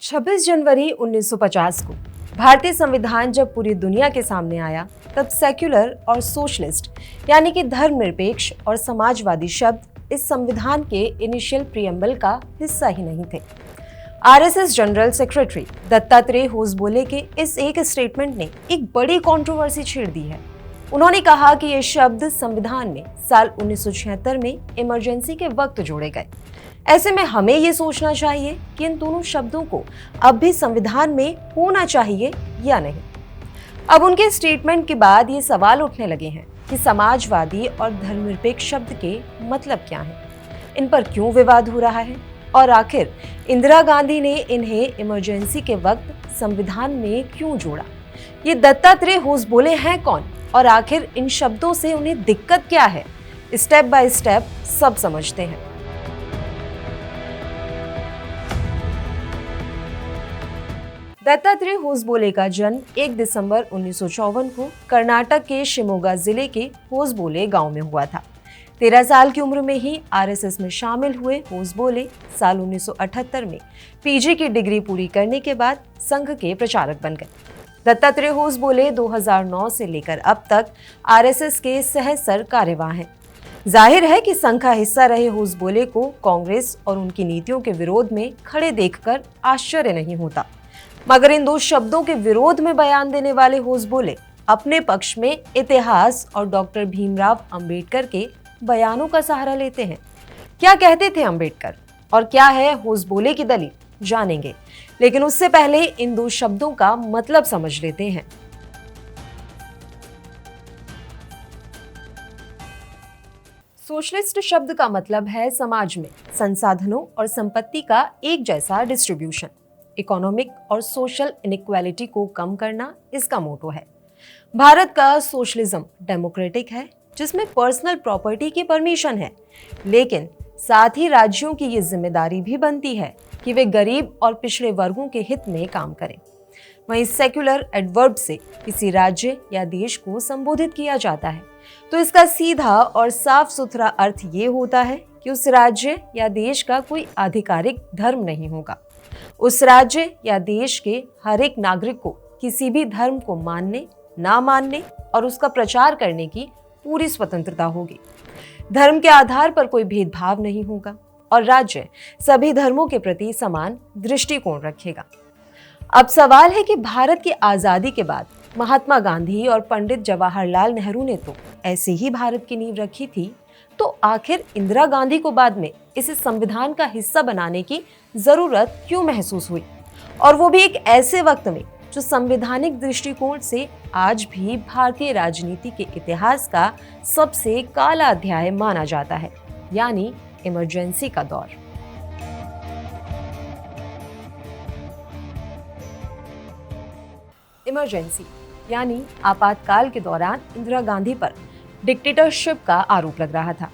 26 जनवरी 1950 को भारतीय संविधान जब पूरी दुनिया के सामने आया, तब सेक्युलर और सोशलिस्ट यानी कि धर्मनिरपेक्ष और समाजवादी शब्द इस संविधान के इनिशियल प्रीएम्बल का हिस्सा ही नहीं थे। RSS general secretary Dattatreya Hosabale के इस एक स्टेटमेंट ने एक बड़ी कंट्रोवर्सी छेड़ दी है। उन्होंने कहा कि ये शब्द संविधान में साल 1976 में इमरजेंसी के वक्त जोड़े गए। ऐसे में हमें ये सोचना चाहिए कि इन दोनों शब्दों को अब भी संविधान में होना चाहिए या नहीं। अब उनके स्टेटमेंट के बाद ये सवाल उठने लगे हैं कि समाजवादी और धर्मनिरपेक्ष शब्द के मतलब क्या हैं, इन पर क्यों विवाद हो रहा है और आखिर इंदिरा गांधी ने इन्हें इमरजेंसी के वक्त संविधान में क्यों जोड़ा। ये दत्तात्रेय होसबोले हैं कौन और आखिर इन शब्दों से उन्हें दिक्कत क्या है, स्टेप बाय स्टेप सब समझते हैं। दत्तात्रेय होसबोले का जन्म 1 दिसंबर 1954 को कर्नाटक के शिमोगा जिले के होसबोले गांव में हुआ था। 13 साल की उम्र में ही आरएसएस में शामिल हुए होसबोले साल 1978 में पीजी की डिग्री पूरी करने के बाद संघ के प्रचारक बन गए। दत्तात्रेय होसबोले 2009 से लेकर अब तक आरएसएस के सह कार्यवाह हैं। जाहिर है कि संघ का हिस्सा रहे होसबोले को कांग्रेस और उनकी नीतियों के विरोध में खड़े देखकर आश्चर्य नहीं होता, मगर इन दो शब्दों के विरोध में बयान देने वाले होसबोले अपने पक्ष में इतिहास और डॉक्टर भीमराव अंबेडकर के बयानों का सहारा लेते हैं। क्या कहते थे अंबेडकर और क्या है होसबोले की दलील, जानेंगे, लेकिन उससे पहले इन दो शब्दों का मतलब समझ लेते हैं। सोशलिस्ट शब्द का मतलब है समाज में संसाधनों और संपत्ति का एक जैसा डिस्ट्रीब्यूशन। इकोनॉमिक और सोशल इनइक्वालिटी को कम करना इसका मोटो है। भारत का सोशलिज्म डेमोक्रेटिक है, जिसमें पर्सनल प्रॉपर्टी की परमिशन है, लेकिन साथ ही राज्यों की ये जिम्मेदारी भी बनती है कि वे गरीब और पिछड़े वर्गों के हित में काम करें। वहीं सेक्युलर एडवर्ब से किसी राज्य या देश को संबोधित किया जाता है, तो इसका सीधा और साफ सुथरा अर्थ ये होता है कि उस राज्य या देश का कोई आधिकारिक धर्म नहीं होगा। उस राज्य या देश के हर एक नागरिक को किसी भी धर्म को मानने, ना मानने और उसका प्रचार करने की पूरी स्वतंत्रता होगी। धर्म के आधार पर कोई भेदभाव नहीं होगा और राज्य सभी धर्मों के प्रति समान दृष्टिकोण रखेगा। अब सवाल है कि भारत की आजादी के बाद महात्मा गांधी और पंडित जवाहरलाल नेहरू ने तो ऐसे ही भारत की नींव रखी थी, तो आखिर इंदिरा गांधी को बाद में इसे संविधान का हिस्सा बनाने की जरूरत क्यों महसूस हुई, और वो भी एक ऐसे वक्त में जो संवैधानिक दृष्टिकोण से आज भी भारतीय राजनीति के इतिहास का सबसे काला अध्याय माना जाता है, यानी इमरजेंसी का दौर। इमरजेंसी यानी आपातकाल के दौरान इंदिरा गांधी पर डिक्टेटरशिप का आरोप लग रहा था।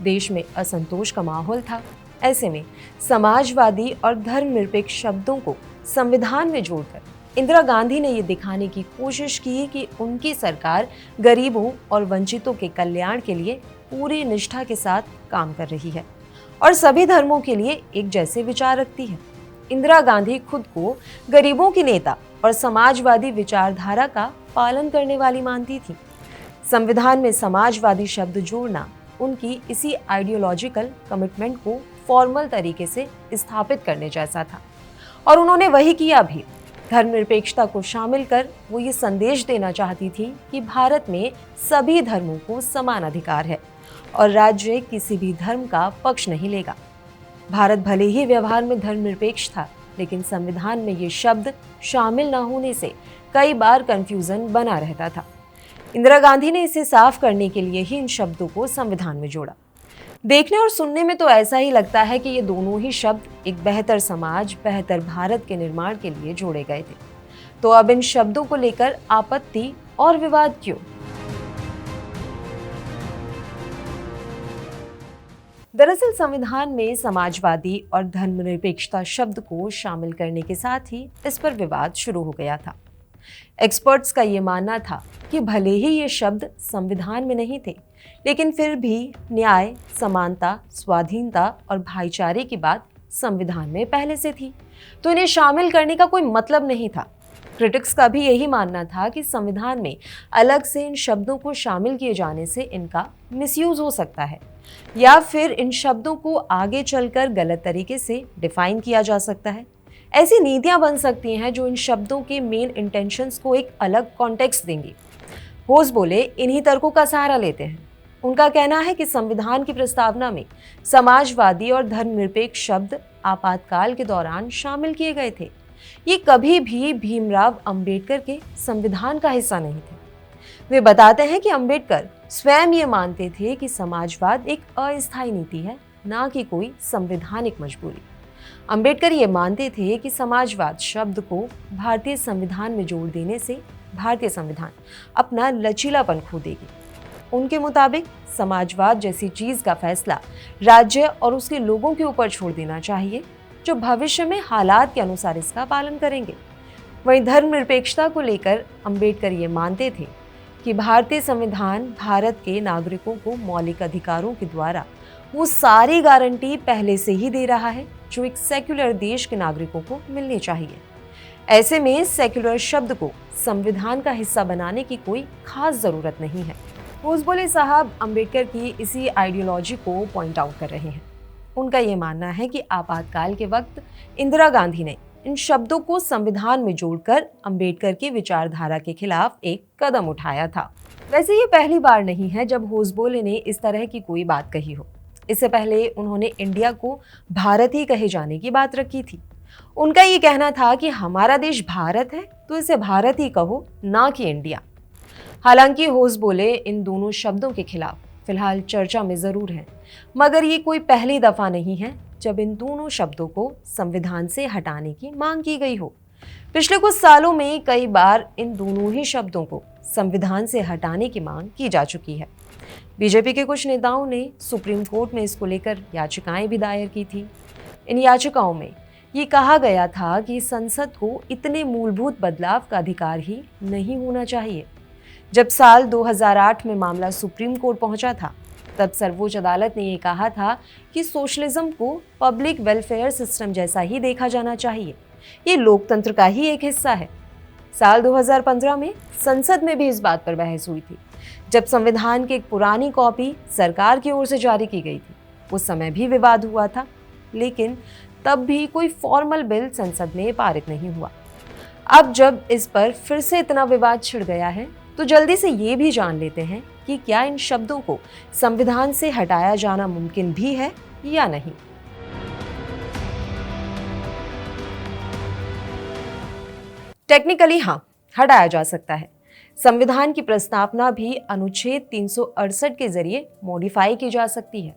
देश में असंतोष का माहौल था। ऐसे में समाजवादी और धर्मनिरपेक्ष शब्दों को संविधान में जोड़कर इंदिरा गांधी ने ये दिखाने की कोशिश की कि उनकी सरकार गरीबों और वंचितों के कल्याण के लिए पूरी निष्ठा के साथ काम कर रही है और सभी धर्मों के लिए एक जैसे विचार रखती है। इंदिरा गांधी खुद को गरीबों की नेता और समाजवादी विचारधारा का पालन करने वाली मानती थी। संविधान में समाजवादी शब्द जोड़ना उनकी इसी आइडियोलॉजिकल कमिटमेंट को फॉर्मल तरीके से स्थापित करने जैसा था, और उन्होंने वही किया भी। धर्मनिरपेक्षता को शामिल कर वो ये संदेश देना चाहती थी कि भारत में सभी धर्मों को समान अधिकार है और राज्य किसी भी धर्म का पक्ष नहीं लेगा। भारत भले ही व्यवहार में धर्मनिरपेक्ष था, लेकिन संविधान में ये शब्द शामिल न होने से कई बार कंफ्यूजन बना रहता था। इंदिरा गांधी ने इसे साफ करने के लिए ही इन शब्दों को संविधान में जोड़ा। देखने और सुनने में तो ऐसा ही लगता है कि ये दोनों ही शब्द एक बेहतर समाज, बेहतर भारत के निर्माण के लिए जोड़े गए थे। तो अब इन शब्दों को लेकर आपत्ति और विवाद क्यों? दरअसल संविधान में समाजवादी और धर्मनिरपेक्षता शब्द को शामिल करने के साथ ही इस पर विवाद शुरू हो गया था। एक्सपर्ट्स का ये मानना था कि भले ही ये शब्द संविधान में नहीं थे, लेकिन फिर भी न्याय, समानता, स्वाधीनता और भाईचारे की बात संविधान में पहले से थी, तो इन्हें शामिल करने का कोई मतलब नहीं था। क्रिटिक्स का भी यही मानना था कि संविधान में अलग से इन शब्दों को शामिल किए जाने से इनका मिसयूज हो सकता है या फिर इन शब्दों को आगे चलकर गलत तरीके से डिफाइन किया जा सकता है। ऐसी नीतियां बन सकती हैं जो इन शब्दों के मेन इंटेंशंस को एक अलग कॉन्टेक्स्ट देंगी। होस बोले इन्हीं तर्कों का सहारा लेते हैं। उनका कहना है कि संविधान की प्रस्तावना में समाजवादी और धर्मनिरपेक्ष शब्द आपातकाल के दौरान शामिल किए गए थे। ये कभी भी भीमराव अंबेडकर के संविधान का हिस्सा नहीं थे। वे बताते हैं कि अंबेडकर स्वयं ये मानते थे कि समाजवाद एक अस्थायी नीति है, ना कि कोई संवैधानिक मजबूरी। अंबेडकर ये मानते थे कि समाजवाद शब्द को भारतीय संविधान में जोड़ देने से भारतीय संविधान अपना लचीलापन खो देगी। उनके मुताबिक समाजवाद जैसी चीज का फैसला राज्य और उसके लोगों के ऊपर छोड़ देना चाहिए, जो भविष्य में हालात के अनुसार इसका पालन करेंगे। वहीं धर्मनिरपेक्षता को लेकर अंबेडकर ये मानते थे कि भारतीय संविधान भारत के नागरिकों को मौलिक अधिकारों के द्वारा वो सारी गारंटी पहले से ही दे रहा है जो एक सेक्युलर देश के नागरिकों को मिलनी चाहिए। ऐसे में सेक्युलर शब्द को संविधान का हिस्सा बनाने की कोई खास जरूरत नहीं है। होसबोले साहब अंबेडकर की इसी आइडियोलॉजी को पॉइंट आउट कर रहे हैं। उनका ये मानना है कि आपातकाल के वक्त इंदिरा गांधी ने इन शब्दों को संविधान में जोड़कर अंबेडकर की विचारधारा के खिलाफ एक कदम उठाया था। वैसे ये पहली बार नहीं है जब होसबोले ने इस तरह की कोई बात कही हो। इससे पहले उन्होंने इंडिया को भारत ही कहे जाने की बात रखी थी। उनका ये कहना था कि हमारा देश भारत है तो इसे भारत ही कहो, ना कि इंडिया। हालांकि होसबोले इन दोनों शब्दों के खिलाफ फिलहाल चर्चा में जरूर है, मगर ये कोई पहली दफा नहीं है जब इन दोनों शब्दों को संविधान से हटाने की मांग की गई हो। पिछले कुछ सालों में कई बार इन दोनों ही शब्दों को संविधान से हटाने की मांग की जा चुकी है। बीजेपी के कुछ नेताओं ने सुप्रीम कोर्ट में इसको लेकर याचिकाएं भी दायर की थी। इन याचिकाओं में ये कहा गया था कि संसद को इतने मूलभूत बदलाव का अधिकार ही नहीं होना चाहिए। जब साल 2008 में मामला सुप्रीम कोर्ट पहुंचा था, तब सर्वोच्च अदालत ने ये कहा था कि सोशलिज्म को पब्लिक वेलफेयर सिस्टम जैसा ही देखा जाना चाहिए। ये लोकतंत्र का ही एक हिस्सा है। साल 2015 में संसद में भी इस बात पर बहस हुई थी, जब संविधान की एक पुरानी कॉपी सरकार की ओर से जारी की गई थी। उस समय भी विवाद हुआ था, लेकिन तब भी कोई फॉर्मल बिल संसद में पारित नहीं हुआ। अब जब इस पर फिर से इतना विवाद छिड़ गया है, तो जल्दी से ये भी जान लेते हैं कि क्या इन शब्दों को संविधान से हटाया जाना मुमकिन भी है या नहीं। टेक्निकली हाँ, हटाया जा सकता है। संविधान की प्रस्तावना भी अनुच्छेद 368 के जरिए मॉडिफाई की जा सकती है,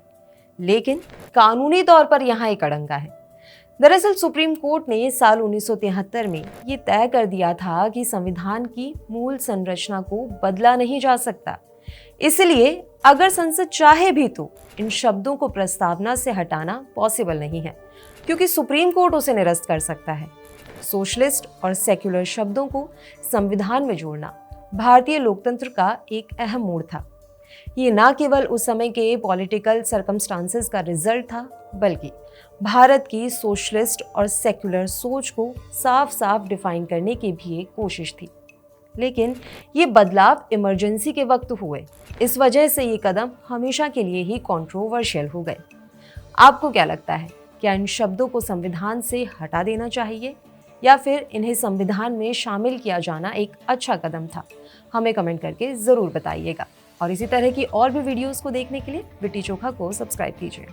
लेकिन कानूनी तौर पर यहाँ एक अड़ंगा है। दरअसल सुप्रीम कोर्ट ने साल 1973 में ये तय कर दिया था कि संविधान की मूल संरचना को बदला नहीं जा सकता। इसलिए अगर संसद चाहे भी तो इन शब्दों को प्रस्तावना से हटाना पॉसिबल नहीं है, क्योंकि सुप्रीम कोर्ट उसे निरस्त कर सकता है। सोशलिस्ट और सेक्युलर शब्दों को संविधान में जोड़ना भारतीय लोकतंत्र का एक अहम मोड़ था। ये न केवल उस समय के पॉलिटिकल सर्कमस्टांसेस का रिजल्ट था, बल्कि भारत की सोशलिस्ट और सेक्युलर सोच को साफ साफ डिफाइन करने की भी एक कोशिश थी। लेकिन ये बदलाव इमरजेंसी के वक्त हुए, इस वजह से ये कदम हमेशा के लिए ही कंट्रोवर्शियल हो गए। आपको क्या लगता है, क्या इन शब्दों को संविधान से हटा देना चाहिए या फिर इन्हें संविधान में शामिल किया जाना एक अच्छा कदम था? हमें कमेंट करके ज़रूर बताइएगा। और इसी तरह की और भी वीडियोस को देखने के लिए लिट्टी चोखा को सब्सक्राइब कीजिए।